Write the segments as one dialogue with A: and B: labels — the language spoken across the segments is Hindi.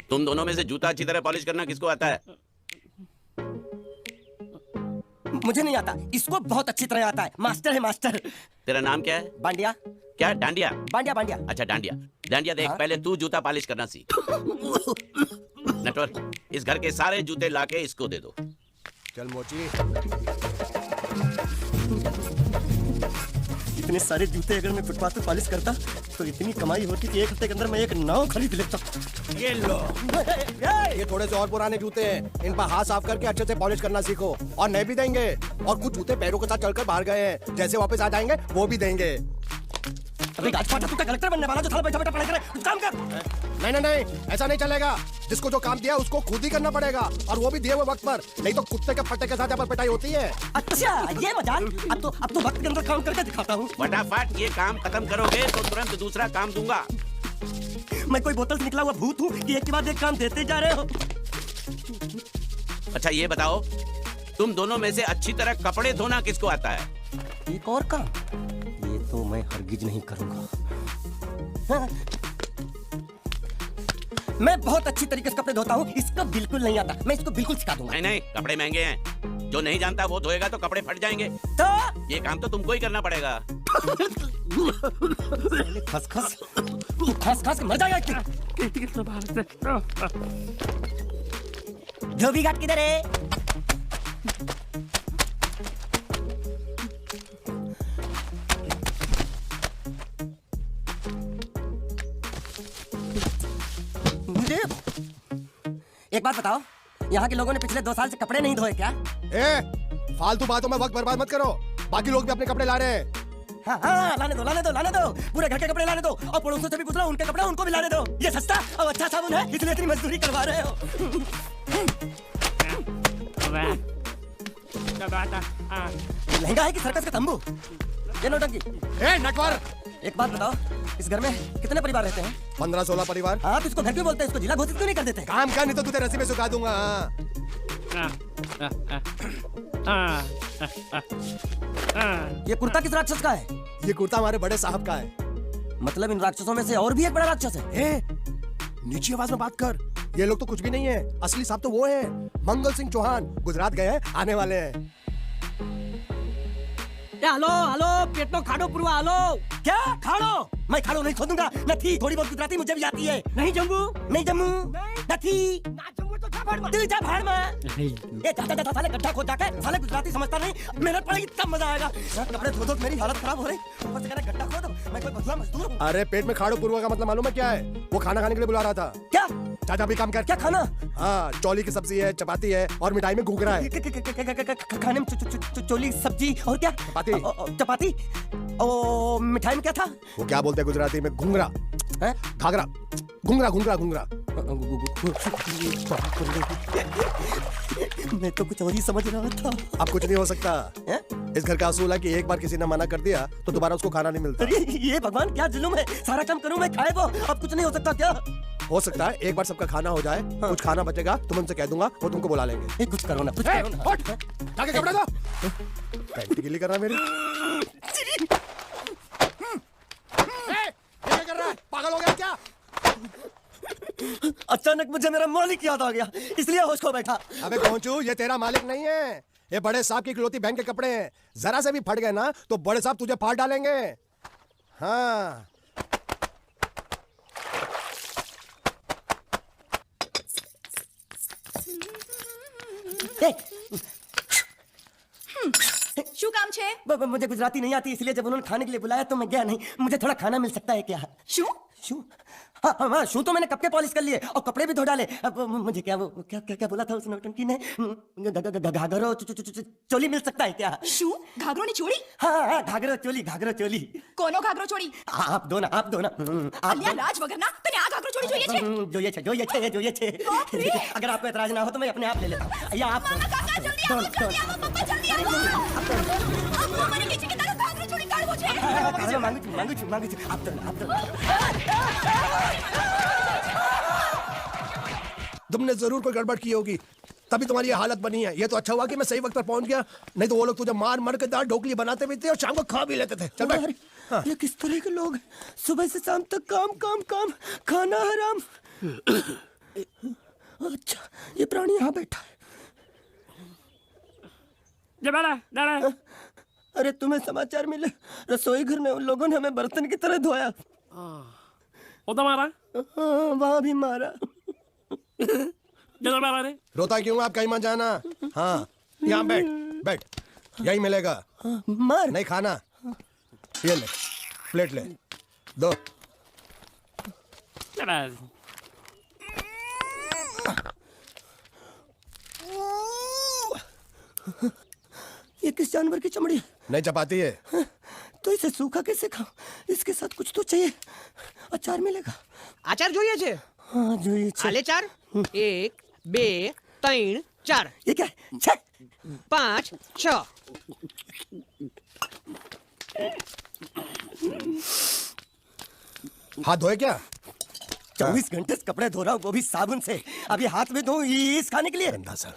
A: तुम दोनों में से जूता अच्छी तरह पॉलिश करना किसको आता है?
B: मुझे नहीं आता, इसको बहुत अच्छी तरह आता है। मास्टर है मास्टर।
A: तेरा नाम क्या है?
B: बांडिया।
A: क्या? डांडिया?
B: बांडिया बांडिया।
A: अच्छा डांडिया। डांडिया देख, पहले तू जूता पॉलिश करना सीख। नटवर, इस घर के सारे जूते लाके इसको दे दो।
C: चल मोची।
B: इतने सारे जूते अगर मैं फुटपाथ पे पॉलिश करता तो इतनी कमाई होती कि एक हफ्ते के अंदर मैं एक नाव खरीद लेता।
C: ये लो, ये थोड़े से और पुराने जूते हैं, इन पर हाथ साफ करके अच्छे से पॉलिश करना सीखो। और नए भी देंगे, और कुछ जूते पैरों के साथ चलकर बाहर गए हैं, जैसे वापस आ जाएंगे वो भी देंगे।
B: अबे गाजपाटा, तू क्या कलेक्टर बनने वाला जो साला बैठा बैठा पढ़ाई करे? कुछ काम कर।
C: नहीं नहीं नहीं, ऐसा नहीं चलेगा। जिसको जो काम दिया उसको खुद ही करना पड़ेगा, और वो भी दिए हुए वक्त पर, नहीं तो कुत्ते के फट्टे के साथ यहाँ पर पिटाई होती है।
B: अच्छा ये मजाक। अब तो वक्त के अंदर काम करके दिखाता हूँ।
A: फटाफट ये काम खत्म करोगे तो तुरंत दूसरा काम दूंगा।
B: मैं कोई बोतल से निकला हुआ भूत हूँ कि एक के बाद एक काम देते जा रहे हो?
A: अच्छा ये बताओ, तुम दोनों में से अच्छी तरह कपड़े धोना किसको आता है?
B: एक और काम? ये तो मैं हरगिज नहीं करूंगा। हाँ। मैं बहुत अच्छी तरीके से कपड़े धोता हूँ, इसको बिल्कुल नहीं आता। मैं इसको बिल्कुल सिखा दूंगा।
A: नहीं नहीं, कपड़े महंगे हैं, जो नहीं जानता वो धोएगा तो कपड़े फट जाएंगे।
B: तो
A: ये काम तो तुमको ही करना पड़ेगा।
B: खस खस, तू खस खस के मर जाएगा। धोबी घाट किधर है? एक बात बताओ, यहाँ के लोगों ने पिछले 2 साल से कपड़े नहीं धोए क्या?
C: फालतू बातों में वक्त बर्बाद मत करो, बाकी लोग भी अपने कपड़े ला रहे हैं।
B: हाँ हाँ, लाने दो लाने दो लाने दो, पूरे घर के कपड़े लाने दो, और पड़ोसों से भी पूछ लो, उनके कपड़े उनको भी लाने दो। ये सस्ता और अच्छा साबुन है, इसलिए इतनी मजदूरी करवा रहे हो। लहंगा है कि सर्कस का तंबू? ये नौटंकी।
C: नटवर,
B: एक बात बताओ, इस घर में कितने परिवार रहते हैं?
C: 15-16 परिवार।
B: हाँ, तो इसको घर क्यों बोलते हैं? इसको जिला घोषित क्यों नहीं कर देते?
C: काम कर, नहीं तो तुझे रस्सी में सुखा दूंगा।
B: ये कुर्ता किस राक्षस का है?
C: ये कुर्ता हमारे बड़े साहब का है।
B: मतलब इन राक्षसों में से और भी एक बड़ा राक्षस है?
C: नीची आवाज में बात कर, ये लोग तो कुछ भी नहीं है। असली साहब तो वो है, मंगल सिंह चौहान। गुजरात गए हैं, आने वाले हैं।
B: हेलो हेलो, पेट में खाड़ो पुरवा। हेलो क्या खाड़ो? मैं खाड़ो नहीं खोदूंगा। नथी, थोड़ी बहुत गुजराती मुझे भी आती है। नहीं जम्मू, नहीं जम्मू, नथी ना जम्मू तो जा भाड़ में। तू जा भाड़ में। ये जा साले गड्ढा खोद जाके, साले गुजराती समझता नहीं। मेहनत पड़ेगी तब मजा आएगा। कपड़े धो धो मेरी हालत खराब हो रही, ऊपर से कह रहा गड्ढा खोद। मैं कोई बदला मजदूर हूँ?
C: अरे पेट में खाड़ो पुरवा का मतलब मालूम है क्या है? वो खाना खाने के लिए बुला रहा था।
B: क्या?
C: चाचा भी काम कर।
B: क्या खाना?
C: हाँ, चौली की सब्जी है, चपाती है, और मिठाई में घुघरा है।
B: खाने में चोली सब्जी और क्या?
C: चपाती।
B: चपाती। ओ मिठाई में क्या था?
C: वो क्या बोलते हैं गुजराती में? घुंघरा है, घाघरा, घुंघरा घुंघरा घुंघरा।
B: मैं तो कुछ और ही समझ रहा था।
C: अब कुछ नहीं हो सकता है? इस घर का असूल है कि एक बार किसी ने मना कर दिया तो दोबारा उसको खाना नहीं मिलता।
B: ये भगवान क्या जुल्म है? सारा काम करूं मैं, खाए वो। अब कुछ नहीं हो सकता क्या?
C: हो सकता है एक बार सबका खाना हो जाए, कुछ खाना बचेगा तो मैं उनसे कह दूंगा, वो तुमको बुला लेंगे।
B: कुछ करो ना, कुछ करो ना।
C: उठ, जाके कपड़े धो। पैंट गिल्ली कर रहा है मेरी। क्या कर रहा है? पागल हो गया क्या?
B: अचानक मुझे मेरा मालिक याद आ गया, इसलिए होश खो बैठा।
C: अबे पहुंचू, ये तेरा मालिक नहीं है, ये बड़े साहब की इकलौती बहन के कपड़े हैं। जरा से भी फट गए ना तो बड़े साहब तुझे फाड़ डालेंगे। हाँ,
D: શું કામ છે?
B: मुझे गुजराती नहीं आती, इसलिए जब उन्होंने खाने के लिए बुलाया तो मैं गया नहीं। मुझे थोड़ा खाना मिल सकता है क्या?
D: શું?
B: शू? हाँ हाँ हाँ, शू तो मैंने कब के पॉलिश कर लिए और कपड़े भी धो डाले। अब मुझे क्या वो क्या क्या क्या बोला था उस नौटंकी ने? घाघरो चोली मिल सकता है क्या?
D: શું? ઘાઘરોની ચોળી?
B: हाँ हाँ, घाघरो चोली।
D: કોનો ઘાઘરો ચોળી?
B: आप दो ना, आप दो ना।
D: અલ્યા લાજ વગરના તને આ ઘાઘરો ચોળી જોઈએ છે?
B: જોઈએ છે। अगर आपको एतराज ना हो तो मैं अपने आप ले लेता हूँ। या आप
D: મામા કાકા જલ્દી આવો, જલ્દી આવો, પપ્પા જલ્દી આવો। આ મને કહે છે કે તારો ઘાઘરો ચોળી કાઢવો છે।
B: मांगू છું। आप दो ना।
C: तुमने जरूर कोई गड़बड़ की होगी। तभी तुम्हारी ये हालत बनी है। ये तो अच्छा हुआ कि मैं सही वक्त पर पहुंच गया, नहीं तो वो लोग तुझे मार मार के दाल ढोकली बनाते भी थे और शाम को खा भी लेते थे। चल बैठ।
B: अरे, ये किस तरह के लोग हैं? सुबह से शाम तक काम काम काम, खाना हराम। अच्छा, ये प्राणी यहाँ बैठा है। अरे तुम्हें समाचार मिले? रसोई घर में उन लोगों ने हमें बर्तन की तरह धोया। वहां भी मारा।
C: रोता क्यों? आप कहीं मत जाना। हाँ, यहाँ बैठ बैठ, यही मिलेगा।
B: मार
C: नहीं खाना, ये ले, प्लेट ले, दो।
B: ये किस जानवर की चमड़ी है?
C: नहीं चपाती है।
B: तो इसे सूखा कैसे खाऊं? इसके साथ कुछ तो चाहिए। अचार मिलेगा?
E: આચાર જોઈએ છે
B: हाँ જોઈએ છે।
E: હાલે ચાર 1 2 3 4
B: ये क्या है? छे!
E: 5 6
C: हाथ धोए क्या?
B: 24 घंटे से कपड़े धो रहा हूँ, वो भी साबुन से। अभी हाथ में धो इस खाने के लिए।
C: गंदा सा।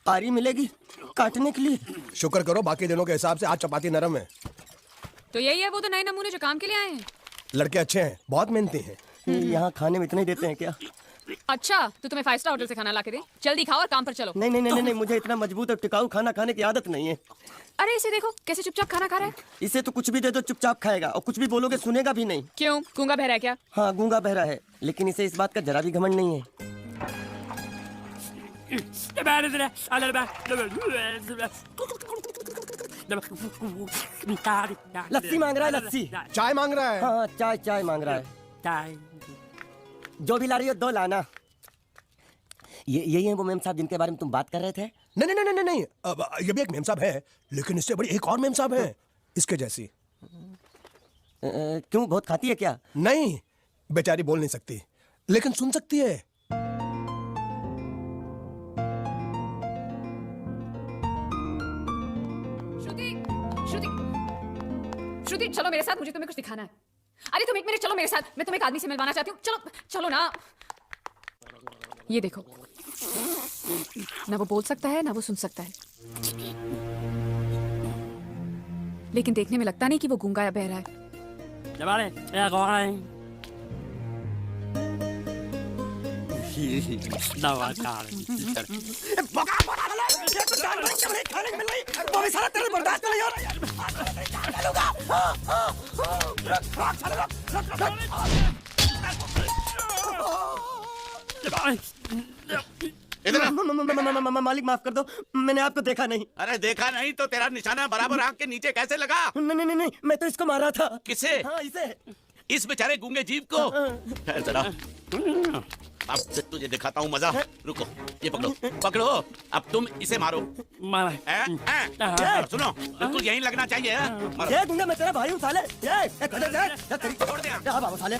B: आरी मिलेगी काटने के लिए?
C: शुक्र करो बाकी दिनों के हिसाब से आज चपाती नरम है।
D: तो यही है वो तो नए नमूने जो काम के लिए आए हैं।
C: लड़के अच्छे हैं, बहुत मेहनती हैं।
B: यहाँ खाने में इतना ही देते हैं क्या?
D: अच्छा तो तुम्हें 5 स्टार होटल से खाना ला के दे, जल्दी खाओ और काम पर चलो।
B: नहीं नहीं नहीं नहीं, मुझे इतना मजबूत और टिकाऊ खाना खाने की आदत नहीं है।
D: अरे इसे देखो कैसे चुपचाप खाना खा रहा है।
B: इसे तो कुछ भी दे दो चुपचाप खाएगा, और कुछ भी बोलोगे सुनेगा भी नहीं।
D: क्यों, गूंगा बहरा है क्या?
B: हाँ गूंगा बहरा है, लेकिन इसे इस बात का जरा भी घमंड नहीं है। लस्सी मांग रहा है, लस्सी।
C: चाय मांग रहा है।
B: हाँ चाय चाय मांग रहा है। जो भी ला रही हो 2 लाना। यही है वो मेम साहब जिनके बारे में तुम बात कर रहे थे?
C: नहीं नहीं नहीं नहीं नहीं, अब ये भी एक मेम साहब है, लेकिन इससे बड़ी एक और मेम साहब है इसके जैसी।
B: क्यों, बहुत खाती है क्या?
C: नहीं, बेचारी बोल नहीं सकती लेकिन सुन सकती है।
D: श्रुति श्रुति श्रुति चलो मेरे साथ, मुझे तुम्हें कुछ दिखाना है। अरे तुम 1 मिनट चलो मेरे साथ, मैं तुम्हें एक आदमी से मिलवाना चाहती हूँ। चलो चलो ना। ये देखो, ना वो बोल सकता है ना वो सुन सकता है, लेकिन देखने में लगता नहीं कि वो गूंगा या बहरा है।
B: मालिक माफ कर दो, मैंने आपको देखा नहीं।
A: अरे देखा नहीं तो तेरा निशाना बराबर आंख के नीचे कैसे लगा?
B: नहीं नहीं नहीं, मैं तो इसको मारा था।
A: किसे?
B: हाँ इसे।
A: इस बेचारे गूंगे जीव को? ठहर जरा, अब से तुझे दिखाता हूँ मजा। रुको, ये पकड़ो पकड़ो, अब तुम इसे मारो। सुनो, बिल्कुल यहीं लगना चाहिए। मारो।
B: ये दूंगा मैं, तेरा भाई हूँ साले।
A: छोड़ दे।
B: बाबू साले।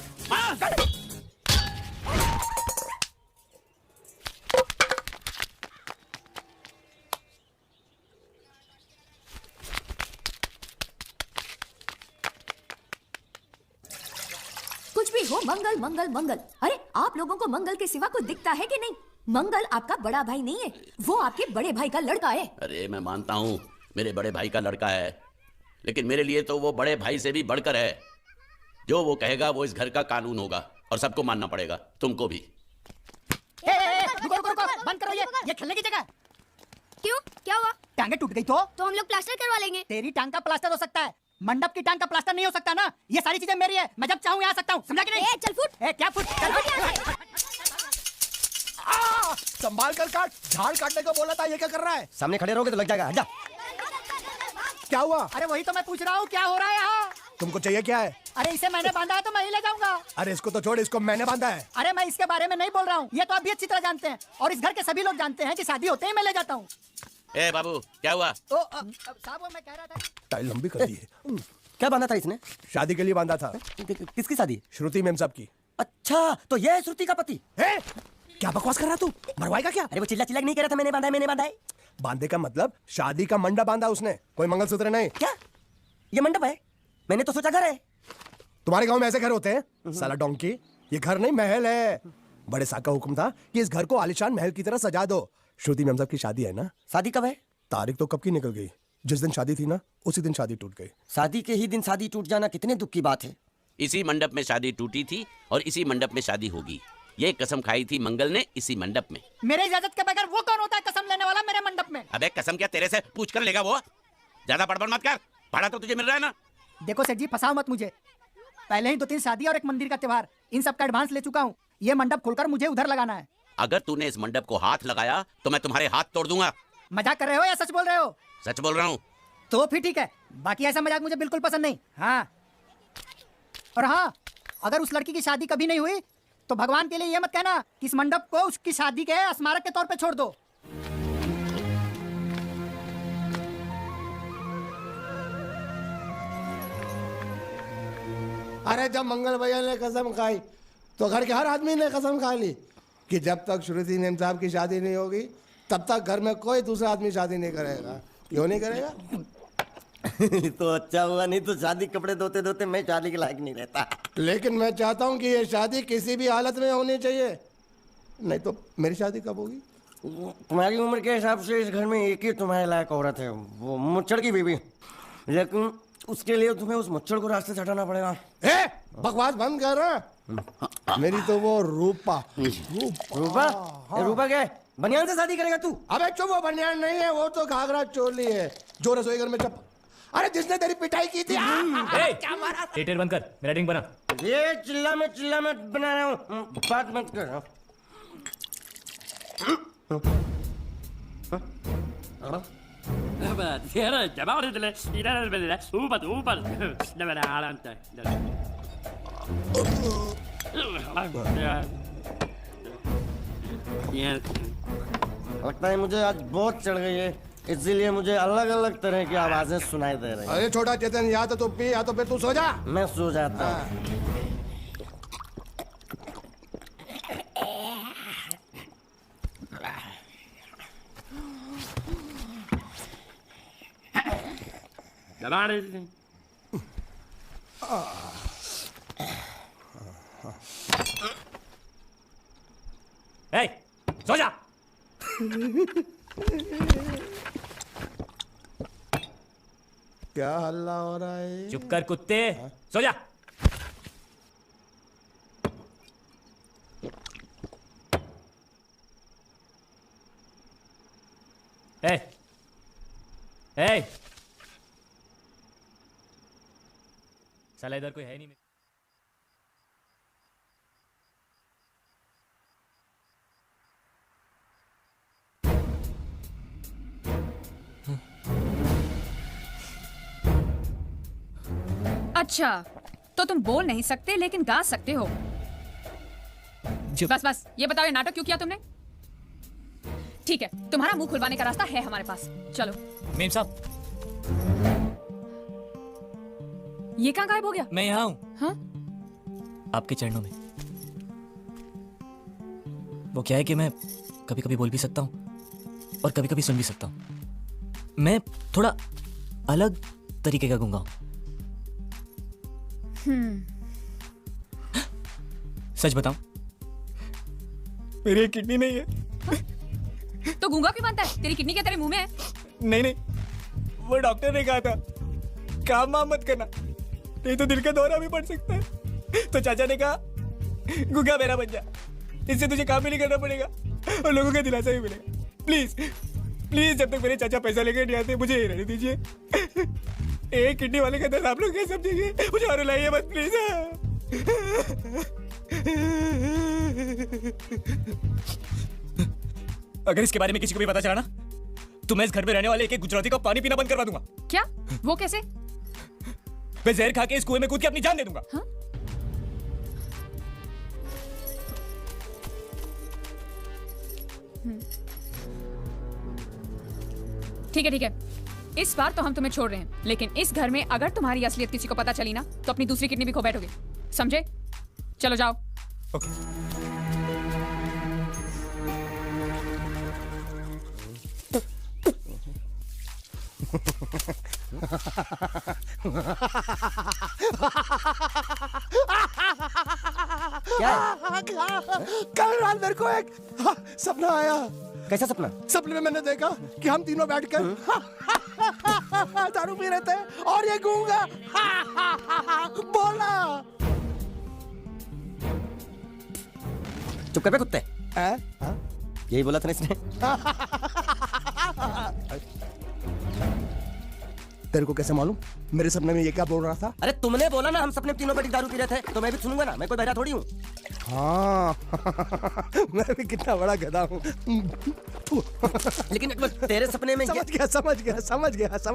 F: कुछ भी हो, मंगल मंगल मंगल। अरे आप लोगों को मंगल के सिवा कुछ दिखता है कि नहीं? मंगल आपका बड़ा भाई नहीं है, वो आपके बड़े भाई का लड़का है।
A: अरे मैं मानता हूँ मेरे बड़े भाई का लड़का है, लेकिन मेरे लिए तो वो बड़े भाई से भी बढ़कर है। जो वो कहेगा वो इस घर का कानून होगा और सबको मानना पड़ेगा, तुमको भी।
G: रुको रुको रुको, बंद करो ये खेलने की जगह।
F: क्यों, क्या हुआ?
G: टांगे टूट गई तो
F: हम लोग प्लास्टर करवा लेंगे।
G: तेरी टांग का प्लास्टर हो सकता है, मंडप की टांग का प्लास्टर नहीं हो सकता ना। ये सारी चीजें मेरी है, मैं जब चाहूँ आ सकता हूँ, समझा कि नहीं?
F: चल फुट।
G: क्या फुट?
F: चल फुट यहाँ से।
C: संभाल कर काट, झाड़ काटने को बोला था, ये क्या कर रहा है?
B: सामने खड़े रहोगे तो लग जाएगा। हट जा।
C: क्या हुआ?
G: अरे वही तो मैं पूछ रहा हूँ, क्या हो रहा है यहाँ?
C: तुमको चाहिए क्या है?
G: अरे इसे मैंने बांधा है तो मैं ही ले जाऊंगा।
C: अरे इसको तो छोड़, इसको मैंने बांधा है।
G: अरे मैं इसके बारे में नहीं बोल रहा हूँ, ये तो आप भी अच्छी तरह जानते हैं, और इस घर के सभी लोग जानते हैं कि शादी होते ही मैं ले जाता हूँ।
A: ए बाबू, क्या हुआ?
G: साहब मैं कह रहा था,
C: टाइल लंबी कर दी है।
B: क्या बांधा था इसने?
C: शादी के लिए बांधा था।
B: किसकी शादी?
C: श्रुति मेम साहब की।
B: अच्छा, तो ये है श्रुति का पति?
C: है? क्या बकवास कर रहा तू? मरवाएगा क्या?
B: अरे वो चिल्ला चिल्ला नहीं कह रहा था मैंने बांधा है, मैंने बांधा है।
C: बांधे का मतलब शादी का मंडप बांधा उसने, कोई मंगलसूत्र नहीं।
B: क्या ये मंडप है? मैंने तो सोचा घर है।
C: तुम्हारे गांव में ऐसे घर होते हैं? साला डोंकी, ये घर नहीं महल है। बड़े साहब का हुक्म था कि इस घर को आलिशान महल की तरह सजा दो। श्रुति मैम साहब की शादी है ना,
B: शादी कब है?
C: तारीख तो कब की निकल गई। जिस दिन शादी थी ना उसी दिन शादी टूट गई।
B: शादी के ही दिन शादी टूट जाना कितने दुख की बात है।
A: इसी मंडप में शादी टूटी थी और इसी मंडप में शादी होगी। ये कसम खाई थी मंगल ने इसी मंडप में।
G: मेरे इजाजत के बगैर वो कौन होता है कसम लेने वाला मेरे मंडप में?
A: अबे कसम क्या तेरे से पूछ कर लेगा वो? ज्यादा बड़बड़ मत कर, भाड़ा तो तुझे मिल रहा है ना।
G: देखो सेठ जी, फंसाओ मत मुझे। पहले ही 2-3 शादी और एक मंदिर का त्योहार, इन सब का एडवांस ले चुका हूँ। ये मंडप खोलकर मुझे उधर लगाना है।
A: अगर तूने इस मंडप को हाथ लगाया तो मैं तुम्हारे हाथ तोड़ दूंगा।
G: मजाक कर रहे हो या सच बोल रहे हो?
A: सच बोल रहा हूँ।
G: तो फिर ठीक है, बाकी ऐसा मजाक मुझे बिल्कुल पसंद नहीं। हाँ, और हाँ, अगर उस लड़की की शादी कभी नहीं हुई तो भगवान के लिए ये मत कहना कि इस मंडप को उसकी शादी के स्मारक के तौर पे छोड़ दो।
C: अरे जब मंगल भैया ने कसम खाई तो घर के हर आदमी ने कसम खा ली कि जब तक श्रुति नेम साहब की शादी नहीं होगी तब तक घर में कोई दूसरा आदमी शादी नहीं करेगा। क्यों नहीं करेगा?
B: तो अच्छा हुआ, नहीं तो शादी कपड़े धोते धोते मैं शादी के लायक नहीं रहता।
C: लेकिन मैं चाहता हूँ कि ये शादी किसी भी हालत में होनी चाहिए, नहीं तो मेरी शादी कब होगी?
B: तुम्हारी उम्र के हिसाब से इस घर में एक ही तुम्हारे लायक औरत है, वो मुच्छड़ की बीवी। लेकिन उसके लिए तुम्हें उस मुच्छड़ को रास्ते से हटाना पड़ेगा।
C: बकवास बंद कर रहा। मेरी तो वो रूपा।
B: रूपा? रूपा क्या है? बनियान से शादी करेगा तू?
C: अबे चुप, वो बनियान नहीं है, वो तो घाघरा चोली है जो रसोई घर में चप। अरे जिसने तेरी पिटाई की थी। क्या मारा?
H: थिएटर बंद कर, मेरा ड्रिंक बना।
B: ये चिल्ला में बना रहा हूँ, बात मत कर। लगता है मुझे आज बहुत चढ़ गई है, इसीलिए मुझे अलग अलग तरह की आवाजें सुनाई दे रही हैं।
C: अरे छोटा चेतन, या तो तू पी या तो फिर तू सो जा।
B: मैं सो जाता हूँ।
H: ए, सो जा।
C: क्या हल्ला हो रहा है?
H: चुप कर कुत्ते, सो जा। ए, ए, साला इधर कोई है नहीं।
D: अच्छा, तो तुम बोल नहीं सकते लेकिन गा सकते हो। बस बस, ये बताओ ये नाटक क्यों किया तुमने? ठीक है, तुम्हारा मुंह खुलवाने का रास्ता है हमारे पास। चलो।
H: मेम साहब,
D: ये कहाँ गायब हो गया?
H: मैं यहाँ हूँ।
D: हाँ?
H: आपके चरणों में। वो क्या है कि मैं कभी कभी बोल भी सकता हूँ और कभी कभी सुन भी सकता हूँ। मैं थोड़ा अलग तरीके का गूंगा हूँ। सच बताऊं, मेरी किडनी नहीं है।
D: तो गूंगा क्यों बनता है? तेरी किडनी क्या तेरे मुंह में है?
H: नहीं नहीं, वो डॉक्टर ने कहा था काम वाम मत करना, नहीं तो दिल का दौरा भी पड़ सकता है। तो चाचा ने कहा गूंगा मेरा बन जा, इससे तुझे काम भी नहीं करना पड़ेगा और लोगों का दिलासा भी मिलेगा। प्लीज प्लीज, जब तक मेरे चाचा पैसा लेकर नहीं आते मुझे ये रहने दीजिए। एक किडनी वाले का दर्द आप लोग क्या समझेंगे? मुझे और रुलाइए मत प्लीज। अगर इसके बारे में किसी को भी पता चला ना तो मैं इस घर में रहने वाले एक गुजराती का पानी पीना बंद करवा दूंगा।
D: क्या? वो कैसे?
H: मैं जहर खा के इस कुएं में कूद के अपनी जान दे दूंगा।
D: हाँ? ठीक है ठीक है, इस बार तो हम तुम्हें छोड़ रहे हैं, लेकिन इस घर में अगर तुम्हारी असलियत किसी को पता चली ना तो अपनी दूसरी किडनी भी खो बैठोगे, समझे? चलो जाओ।
H: ओके।
B: क्या
C: कल रात मेरे को एक सपना आया।
B: कैसा सपना?
C: सपने में मैंने देखा कि हम तीनों बैठकर दारू पी रहे थे और ये गूंगा बोला।
B: चुप कर बे कुत्ते।
C: हाँ?
B: यही बोला था ना इसने।
C: तेरे को कैसे मालूम मेरे सपने में ये क्या बोल रहा था?
B: अरे तुमने बोला ना हम सपने में तीनों बैठ दारू पी रहे थे, तो मैं भी सुनूंगा ना, मैं कोई बैठा थोड़ी हूँ।
C: हाँ मैं भी कितना बड़ा गधा हूँ।
B: लेकिन तेरे सपने में
C: समझ गया समझ गया समझ गया समझ